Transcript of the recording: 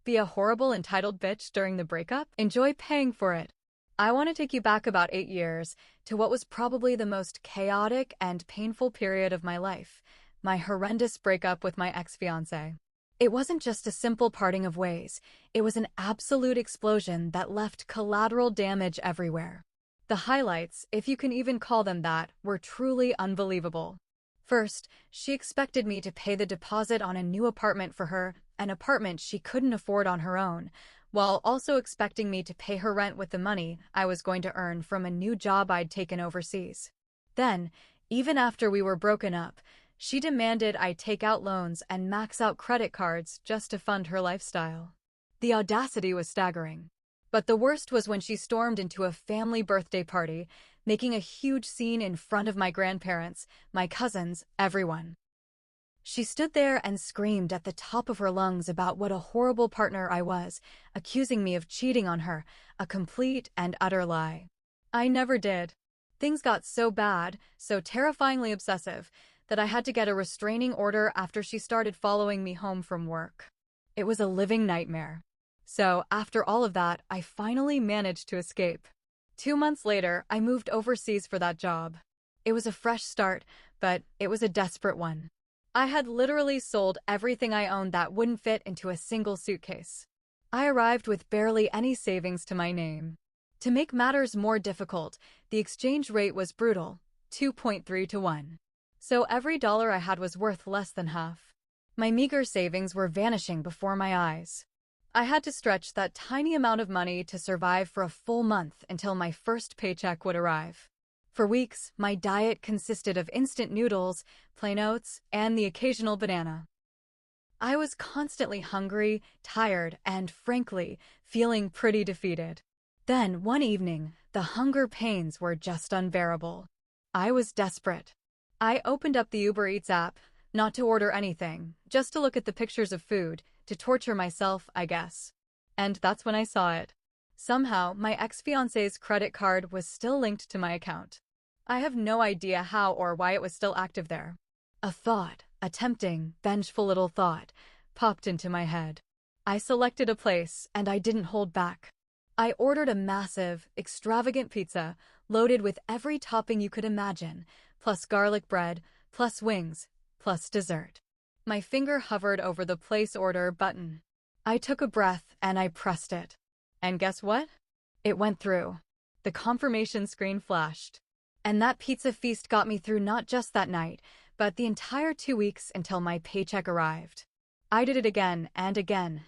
Be a horrible entitled bitch during the breakup? Enjoy paying for it. I want to take you back about 8 years to what was probably the most chaotic and painful period of my life, my horrendous breakup with my ex-fiancé. It wasn't just a simple parting of ways, it was an absolute explosion that left collateral damage everywhere. The highlights, if you can even call them that, were truly unbelievable. First, she expected me to pay the deposit on a new apartment for her, an apartment she couldn't afford on her own, while also expecting me to pay her rent with the money I was going to earn from a new job I'd taken overseas. Then, even after we were broken up, she demanded I take out loans and max out credit cards just to fund her lifestyle. The audacity was staggering. But the worst was when she stormed into a family birthday party, making a huge scene in front of my grandparents, my cousins, everyone. She stood there and screamed at the top of her lungs about what a horrible partner I was, accusing me of cheating on her, a complete and utter lie. I never did. Things got so bad, so terrifyingly obsessive, that I had to get a restraining order after she started following me home from work. It was a living nightmare. So, after all of that, I finally managed to escape. 2 months later, I moved overseas for that job. It was a fresh start, but it was a desperate one. I had literally sold everything I owned that wouldn't fit into a single suitcase. I arrived with barely any savings to my name. To make matters more difficult, the exchange rate was brutal, 2.3 to 1. So every dollar I had was worth less than half. My meager savings were vanishing before my eyes. I had to stretch that tiny amount of money to survive for a full month until my first paycheck would arrive. For weeks, my diet consisted of instant noodles, plain oats, and the occasional banana. I was constantly hungry, tired, and frankly, feeling pretty defeated. Then, one evening, the hunger pains were just unbearable. I was desperate. I opened up the Uber Eats app, not to order anything, just to look at the pictures of food, to torture myself, I guess. And that's when I saw it. Somehow, my ex-fiancé's credit card was still linked to my account. I have no idea how or why it was still active there. A thought, a tempting, vengeful little thought, popped into my head. I selected a place, and I didn't hold back. I ordered a massive, extravagant pizza, loaded with every topping you could imagine, plus garlic bread, plus wings, plus dessert. My finger hovered over the place order button. I took a breath and I pressed it. And guess what? It went through. The confirmation screen flashed. And that pizza feast got me through not just that night, but the entire 2 weeks until my paycheck arrived. I did it again and again,